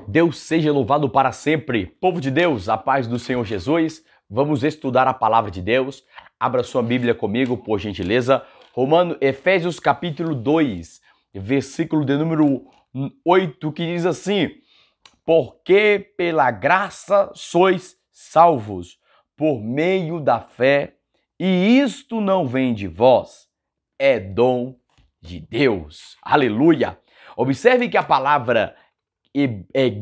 Deus seja louvado para sempre. Povo de Deus, a paz do Senhor Jesus. Vamos estudar a palavra de Deus. Abra sua Bíblia comigo, por gentileza. Efésios capítulo 2, versículo de número 8, que diz assim: porque pela graça sois salvos, por meio da fé, e isto não vem de vós, é dom de Deus. Aleluia! Observe que a palavra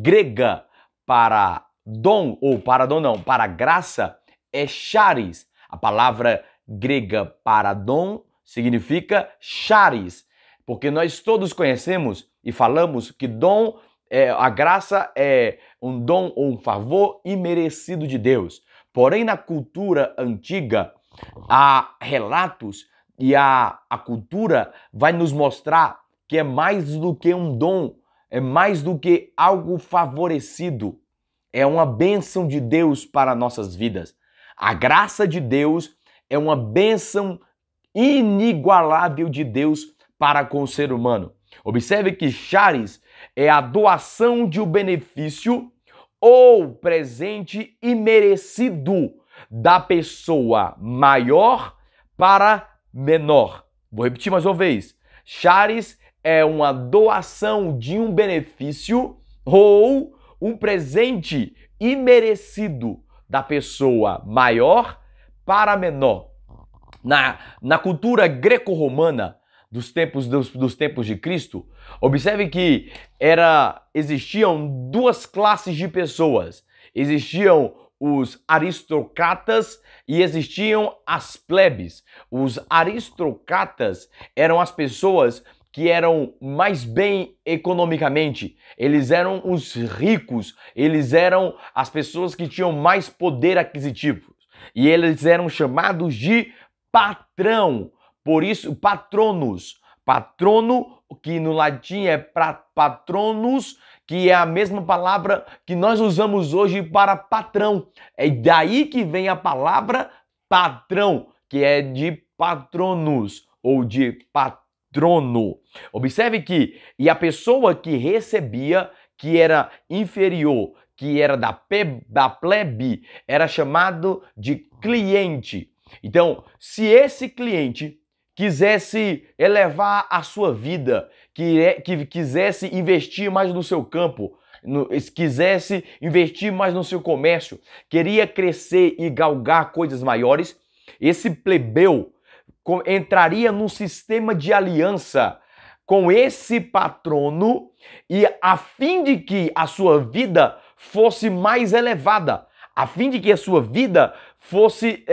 grega para dom, ou para dom não, para graça, é charis. A palavra grega para dom significa charis, porque nós todos conhecemos e falamos que dom, a graça é um dom ou um favor imerecido de Deus. Porém, na cultura antiga, há relatos e a cultura vai nos mostrar que é mais do que um dom, é mais do que algo favorecido. É uma bênção de Deus para nossas vidas. A graça de Deus é uma bênção inigualável de Deus para com o ser humano. Observe que charis é a doação de um benefício ou presente imerecido da pessoa maior para menor. Vou repetir mais uma vez. Charis é uma doação de um benefício ou um presente imerecido da pessoa maior para menor. Na cultura greco-romana dos tempos de Cristo, observe que existiam duas classes de pessoas. Existiam os aristocratas e existiam as plebes. Os aristocratas eram as pessoas que eram mais bem economicamente, eles eram os ricos, eles eram as pessoas que tinham mais poder aquisitivo. E eles eram chamados de patrão, por isso patronos. Patrono, que no latim é patronus, que é a mesma palavra que nós usamos hoje para patrão. É daí que vem a palavra patrão, que é de patronus ou de patrono. Observe que, e a pessoa que recebia, que era inferior, que era da plebe, era chamado de cliente. Então, se esse cliente quisesse elevar a sua vida, que quisesse investir mais no seu campo, quisesse investir mais no seu comércio, queria crescer e galgar coisas maiores, esse plebeu entraria num sistema de aliança com esse patrono e a fim de que a sua vida fosse mais elevada, a fim de que a sua vida fosse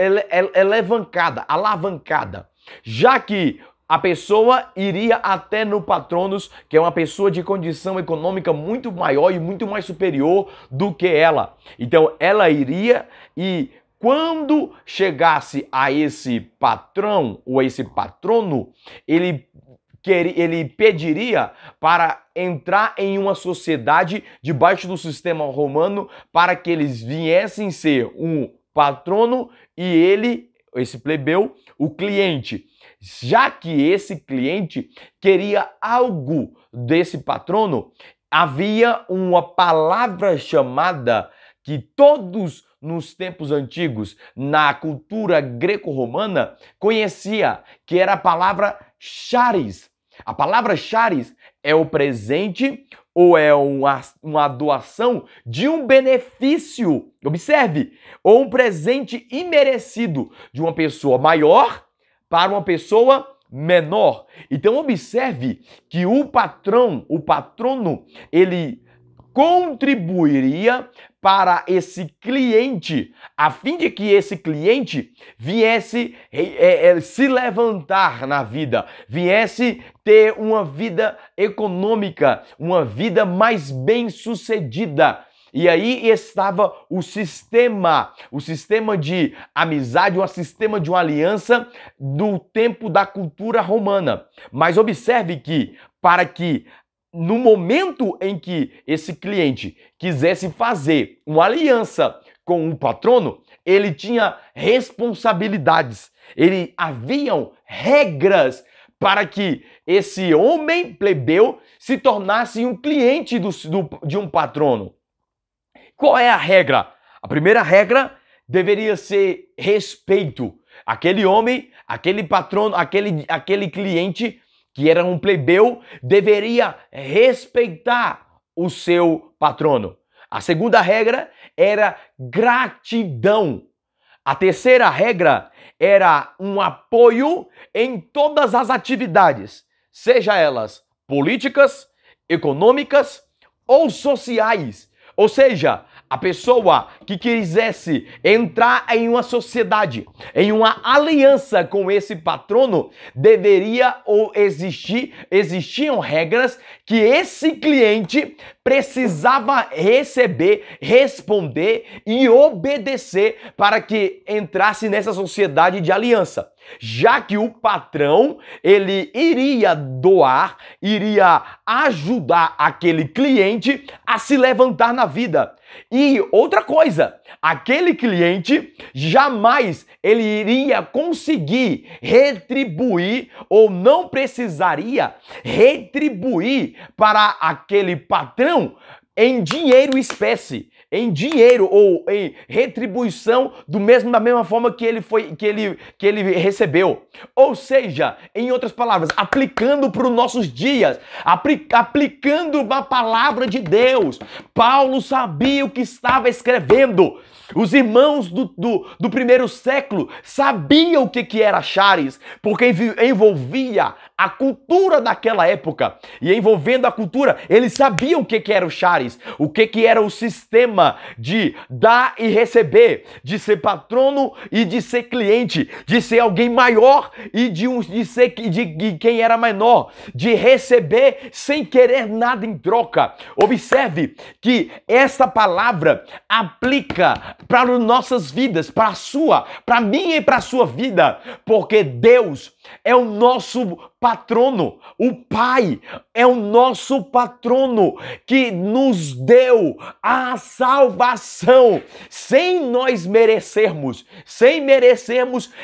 alavancada, já que a pessoa iria até no patronos, que é uma pessoa de condição econômica muito maior e muito mais superior do que ela. Então ela iria e quando chegasse a esse patrão ou esse patrono, ele pediria para entrar em uma sociedade debaixo do sistema romano para que eles viessem ser um patrono e ele, esse plebeu, o cliente. Já que esse cliente queria algo desse patrono, havia uma palavra chamada que todos nos tempos antigos, na cultura greco-romana, conhecia, que era a palavra charis. A palavra charis é o presente ou é uma doação de um benefício, observe, ou um presente imerecido de uma pessoa maior para uma pessoa menor. Então observe que o patrono, ele contribuiria para esse cliente, a fim de que esse cliente viesse se levantar na vida, viesse ter uma vida econômica, uma vida mais bem-sucedida. E aí estava o sistema de amizade, o sistema de uma aliança do tempo da cultura romana. Mas observe que, para que no momento em que esse cliente quisesse fazer uma aliança com um patrono, ele tinha responsabilidades. Haviam regras para que esse homem plebeu se tornasse um cliente de um patrono. Qual é a regra? A primeira regra deveria ser respeito. Aquele homem, aquele patrono, aquele cliente que era um plebeu deveria respeitar o seu patrono. A segunda regra era gratidão. A terceira regra era um apoio em todas as atividades, seja elas políticas, econômicas ou sociais. Ou seja, a pessoa que quisesse entrar em uma sociedade, em uma aliança com esse patrono, deveria ou existiam regras que esse cliente precisava receber, responder e obedecer para que entrasse nessa sociedade de aliança. Já que o patrão, ele iria doar, iria ajudar aquele cliente a se levantar na vida. E outra coisa, aquele cliente jamais ele iria conseguir retribuir ou não precisaria retribuir para aquele patrão em dinheiro espécie, em dinheiro ou em retribuição da mesma forma que ele recebeu. Ou seja, em outras palavras, aplicando para os nossos dias, aplicando a palavra de Deus. Paulo sabia o que estava escrevendo. Os irmãos do primeiro século sabiam o que era charis, porque envolvia a cultura daquela época. E envolvendo a cultura, eles sabiam o que era o charis, o que era o sistema de dar e receber, de ser patrono e de ser cliente, de ser alguém maior e de quem era menor, de receber sem querer nada em troca. Observe que essa palavra aplica para as nossas vidas, para a sua, para minha e para a sua vida, porque Deus é o nosso patrono, o Pai é o nosso patrono que nos deu a salvação sem nós merecermos,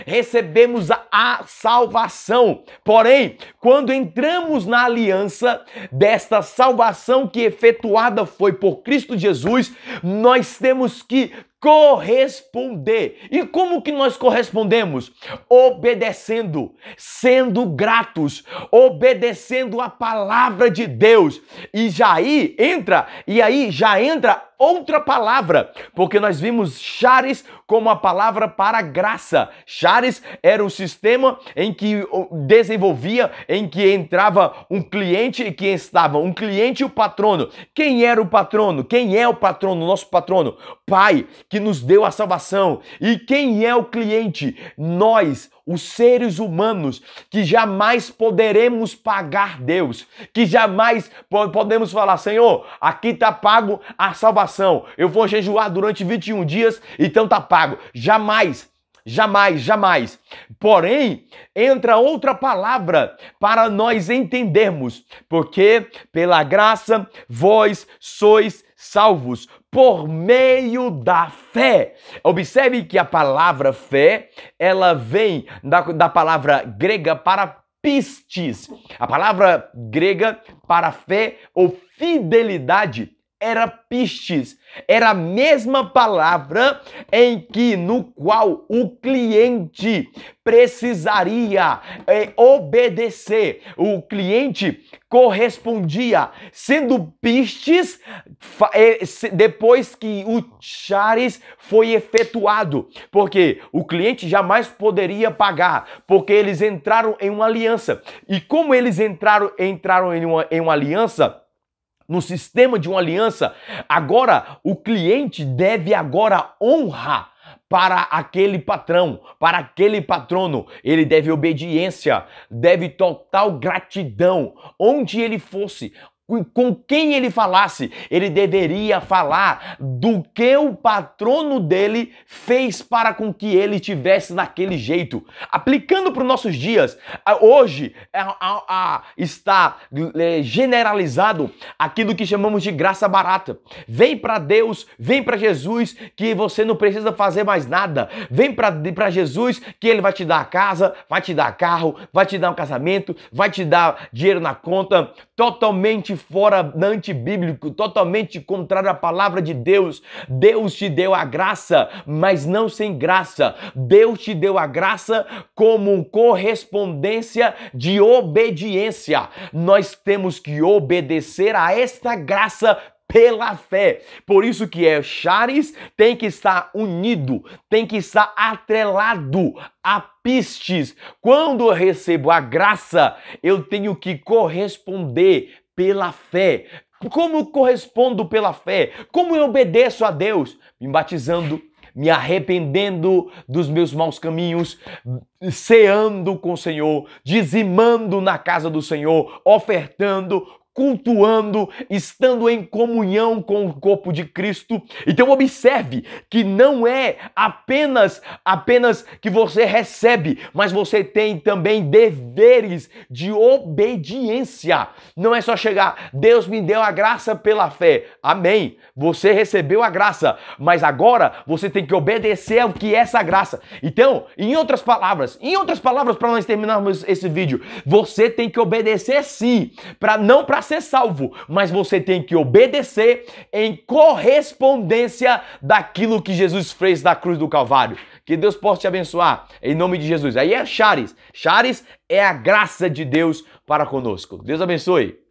recebemos a salvação. Porém, quando entramos na aliança desta salvação que efetuada foi por Cristo Jesus, nós temos que corresponder. E como que nós correspondemos? Obedecendo, sendo gratos, obedecendo a palavra de Deus. E aí já entra outra palavra, porque nós vimos charis como a palavra para graça. Charis era o sistema em que desenvolvia, em que entrava um cliente e que estava um cliente e o patrono. Quem era o patrono? Quem é o patrono? Nosso patrono? Pai, que nos deu a salvação. E quem é o cliente? Nós, os seres humanos, que jamais poderemos pagar Deus, que jamais podemos falar, Senhor, aqui está pago a salvação, eu vou jejuar durante 21 dias, então está pago. Jamais. Jamais, jamais. Porém, entra outra palavra para nós entendermos, porque pela graça vós sois salvos por meio da fé. Observe que a palavra fé, ela vem da palavra grega para pistis. A palavra grega para fé ou fidelidade era pistis. Era a mesma palavra no qual o cliente precisaria obedecer. O cliente correspondia, sendo pistis depois que o charis foi efetuado, porque o cliente jamais poderia pagar, porque eles entraram em uma aliança. E como eles entraram em uma aliança, no sistema de uma aliança, agora o cliente deve agora honra para aquele patrão, para aquele patrono. Ele deve obediência, deve total gratidão, onde ele fosse, com quem ele falasse, ele deveria falar do que o patrono dele fez para com que ele tivesse naquele jeito. Aplicando para os nossos dias, hoje está generalizado aquilo que chamamos de graça barata. Vem para Deus, vem para Jesus, que você não precisa fazer mais nada. Vem para Jesus, que ele vai te dar a casa, vai te dar carro, vai te dar um casamento, vai te dar dinheiro na conta. Totalmente fora antibíblico, totalmente contrário à palavra de Deus. Deus te deu a graça, mas não sem graça. Deus te deu a graça como correspondência de obediência. Nós temos que obedecer a esta graça pela fé. Por isso que Charis tem que estar unido, tem que estar atrelado a pistes. Quando eu recebo a graça, eu tenho que corresponder pela fé. Como eu correspondo pela fé? Como eu obedeço a Deus? Me batizando, me arrependendo dos meus maus caminhos, ceando com o Senhor, dizimando na casa do Senhor, ofertando, cultuando, estando em comunhão com o corpo de Cristo. Então observe que não é apenas que você recebe, mas você tem também deveres de obediência. Não é só chegar, Deus me deu a graça pela fé. Amém. Você recebeu a graça, mas agora você tem que obedecer ao que é essa graça. Então, em outras palavras, para nós terminarmos esse vídeo, você tem que obedecer sim, não para ser salvo, mas você tem que obedecer em correspondência daquilo que Jesus fez na cruz do Calvário. Que Deus possa te abençoar, em nome de Jesus. Aí é Charis. Charis é a graça de Deus para conosco. Deus abençoe.